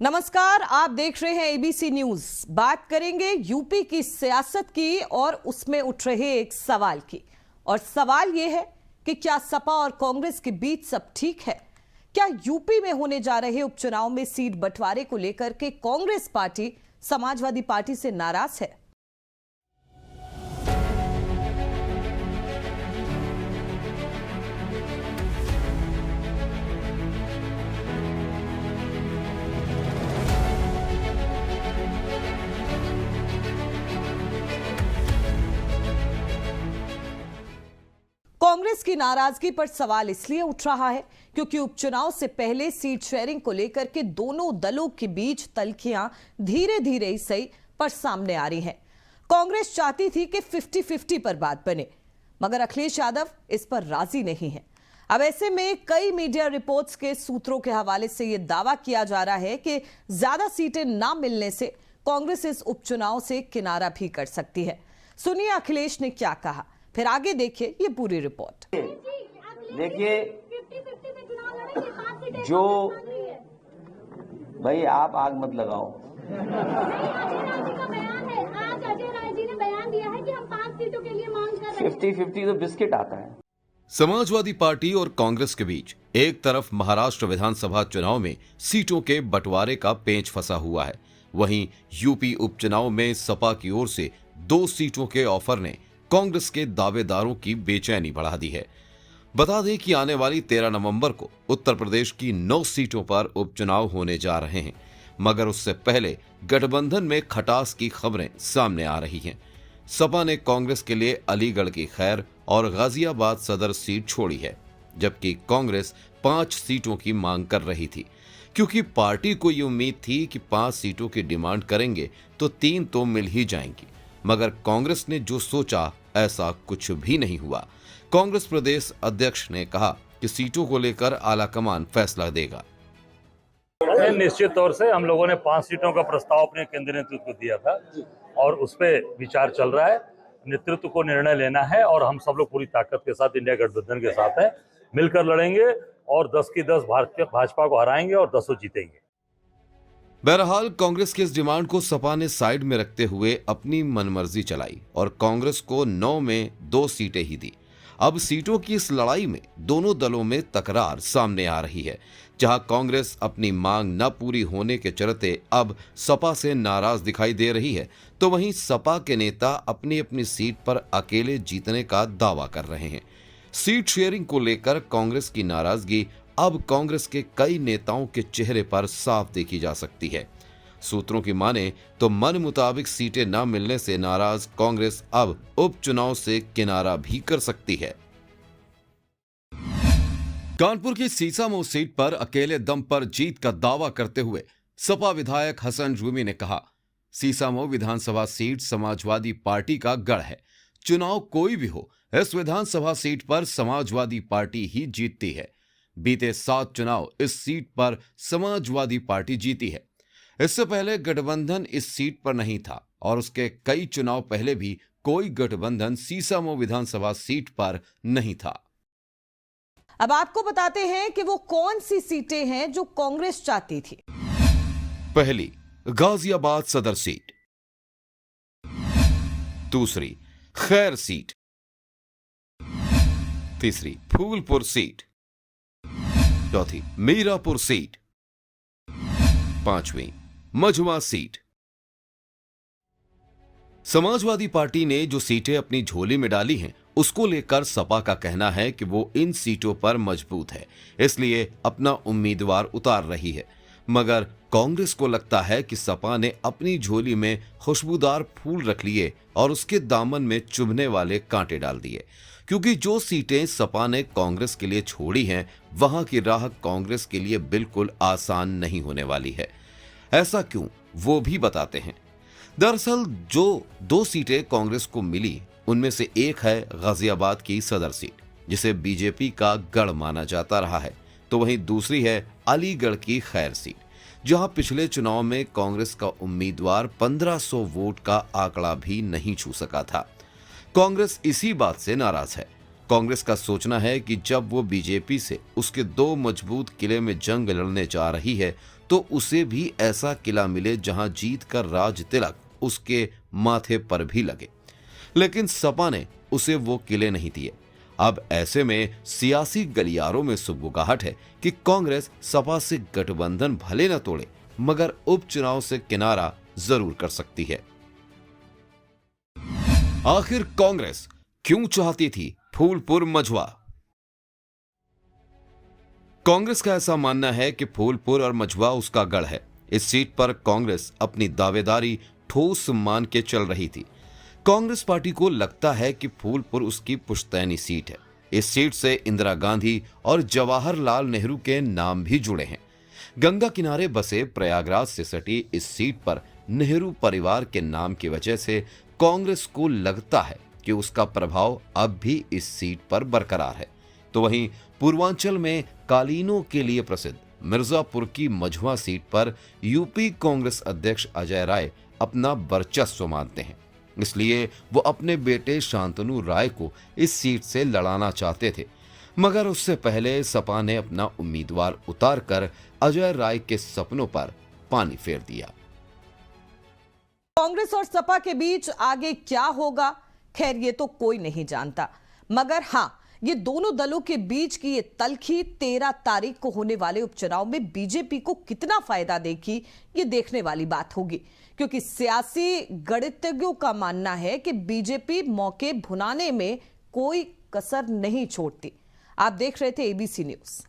नमस्कार, आप देख रहे हैं एबीसी न्यूज। बात करेंगे यूपी की सियासत की और उसमें उठ रहे एक सवाल की। और सवाल यह है कि क्या सपा और कांग्रेस के बीच सब ठीक है? क्या यूपी में होने जा रहे उपचुनाव में सीट बंटवारे को लेकर के कांग्रेस पार्टी समाजवादी पार्टी से नाराज है? कांग्रेस की नाराजगी पर सवाल इसलिए उठ रहा है क्योंकि उपचुनाव से पहले सीट शेयरिंग को लेकर के दोनों दलों के बीच तल्खियां धीरे धीरे ही सही पर सामने आ रही हैं। कांग्रेस चाहती थी कि 50-50 पर बात बने, मगर अखिलेश यादव इस पर राजी नहीं है। अब ऐसे में कई मीडिया रिपोर्ट्स के सूत्रों के हवाले से यह दावा किया जा रहा है कि ज्यादा सीटें ना मिलने से कांग्रेस इस उपचुनाव से किनारा भी कर सकती है। सुनिए अखिलेश ने क्या कहा, फिर आगे देखिए ये पूरी रिपोर्ट। देखिए, जो भाई आप आग मत लगाओ। आज अजय राय जी ने बयान दिया है कि हम 5 सीटों के लिए मांग कर रहे हैं। 50-50 तो बिस्किट आता है। समाजवादी पार्टी और कांग्रेस के बीच एक तरफ महाराष्ट्र विधानसभा चुनाव में सीटों के बंटवारे का पेंच फंसा हुआ है, वहीं यूपी उपचुनाव में सपा की ओर से 2 सीटों के ऑफर ने कांग्रेस के दावेदारों की बेचैनी बढ़ा दी है। बता दें कि आने वाली 13 नवंबर को उत्तर प्रदेश की 9 सीटों पर उपचुनाव होने जा रहे हैं, मगर उससे पहले गठबंधन में खटास की खबरें सामने आ रही हैं। सपा ने कांग्रेस के लिए अलीगढ़ की खैर और गाजियाबाद सदर सीट छोड़ी है, जबकि कांग्रेस 5 सीटों की मांग कर रही थी, क्योंकि पार्टी को ये उम्मीद थी कि 5 सीटों की डिमांड करेंगे तो 3 तो मिल ही जाएंगी। मगर कांग्रेस ने जो सोचा ऐसा कुछ भी नहीं हुआ। कांग्रेस प्रदेश अध्यक्ष ने कहा कि सीटों को लेकर आलाकमान फैसला देगा। निश्चित तौर से हम लोगों ने 5 सीटों का प्रस्ताव अपने केंद्रीय नेतृत्व को दिया था और उस पर विचार चल रहा है। नेतृत्व को निर्णय लेना है और हम सब लोग पूरी ताकत के साथ इंडिया गठबंधन के साथ हैं, मिलकर लड़ेंगे और 10 की 10 भाजपा को हराएंगे और 10 जीतेंगे। बहरहाल कांग्रेस की इस डिमांड को सपा ने साइड में रखते हुए अपनी मनमर्जी चलाई और कांग्रेस को 9 में 2 सीटें ही दी। अब सीटों की इस लड़ाई में दोनों दलों में तकरार सामने आ रही है, जहां कांग्रेस अपनी मांग न पूरी होने के चलते अब सपा से नाराज दिखाई दे रही है, तो वहीं सपा के नेता अपनी अपनी सीट पर अकेले जीतने का दावा कर रहे हैं। सीट शेयरिंग को लेकर कांग्रेस की नाराजगी अब कांग्रेस के कई नेताओं के चेहरे पर साफ देखी जा सकती है। सूत्रों की माने तो मन मुताबिक सीटें न मिलने से नाराज कांग्रेस अब उपचुनाव से किनारा भी कर सकती है। कानपुर की सीसामऊ सीट पर अकेले दम पर जीत का दावा करते हुए सपा विधायक हसन रूमी ने कहा, सीसामऊ विधानसभा सीट समाजवादी पार्टी का गढ़ है। चुनाव कोई भी हो, इस विधानसभा सीट पर समाजवादी पार्टी ही जीतती है। बीते 7 चुनाव इस सीट पर समाजवादी पार्टी जीती है। इससे पहले गठबंधन इस सीट पर नहीं था और उसके कई चुनाव पहले भी कोई गठबंधन सीसामऊ विधानसभा सीट पर नहीं था। अब आपको बताते हैं कि वो कौन सी सीटें हैं जो कांग्रेस चाहती थी। पहली, गाजियाबाद सदर सीट। दूसरी, खैर सीट। तीसरी, फूलपुर सीट। चौथी, मीरापुर सीट। 5वीं, मझुआ सीट। समाजवादी पार्टी ने जो सीटें अपनी झोली में डाली हैं, उसको लेकर सपा का कहना है कि वो इन सीटों पर मजबूत है, इसलिए अपना उम्मीदवार उतार रही है। मगर कांग्रेस को लगता है कि सपा ने अपनी झोली में खुशबूदार फूल रख लिए और उसके दामन में चुभने वाले कांटे डाल दिए, क्योंकि जो सीटें सपा ने कांग्रेस के लिए छोड़ी हैं, वहां की राह कांग्रेस के लिए बिल्कुल आसान नहीं होने वाली है। ऐसा क्यों, वो भी बताते हैं। दरअसल जो 2 सीटें कांग्रेस को मिली, उनमें से एक है गाजियाबाद की सदर सीट, जिसे बीजेपी का गढ़ माना जाता रहा है, तो वहीं दूसरी है अलीगढ़ की खैर सीट, जहां पिछले चुनाव में कांग्रेस का उम्मीदवार 1500 वोट का आंकड़ा भी नहीं छू सका था। कांग्रेस इसी बात से नाराज है। कांग्रेस का सोचना है कि जब वो बीजेपी से उसके 2 मजबूत किले में जंग लड़ने जा रही है, तो उसे भी ऐसा किला मिले जहां जीत का राज तिलक उसके माथे पर भी लगे। लेकिन सपा ने उसे वो किले नहीं दिए। अब ऐसे में सियासी गलियारों में सुगबुगाहट है कि कांग्रेस सपा से गठबंधन भले न तोड़े मगर उपचुनाव से किनारा जरूर कर सकती है। आखिर कांग्रेस क्यों चाहती थी फूलपुर मझवा? कांग्रेस का ऐसा मानना है कि फूलपुर और मझवा उसका गढ़ है। इस सीट पर कांग्रेस अपनी दावेदारी ठोस मान के चल रही थी। कांग्रेस पार्टी को लगता है कि फूलपुर उसकी पुश्तैनी सीट है। इस सीट से इंदिरा गांधी और जवाहरलाल नेहरू के नाम भी जुड़े हैं। गंगा किनारे बसे प्रयागराज से सटी इस सीट पर नेहरू परिवार के नाम की वजह से कांग्रेस को लगता है कि उसका प्रभाव अब भी इस सीट पर बरकरार है। तो वहीं पूर्वांचल में कालीनों के लिए प्रसिद्ध मिर्जापुर की मझवा सीट पर यूपी कांग्रेस अध्यक्ष अजय राय अपना वर्चस्व मानते हैं। इसलिए वो अपने बेटे शांतनु राय को इस सीट से लड़ाना चाहते थे, मगर उससे पहले सपा ने अपना उम्मीदवार उतारकर अजय राय के सपनों पर पानी फेर दिया। कांग्रेस और सपा के बीच आगे क्या होगा, खैर ये तो कोई नहीं जानता, मगर हां, ये दोनों दलों के बीच की ये तल्खी 13 तारीख को होने वाले उपचुनाव में बीजेपी को कितना फायदा देगी, ये देखने वाली बात होगी। क्योंकि सियासी गणितज्ञों का मानना है कि बीजेपी मौके भुनाने में कोई कसर नहीं छोड़ती। आप देख रहे थे एबीसी न्यूज।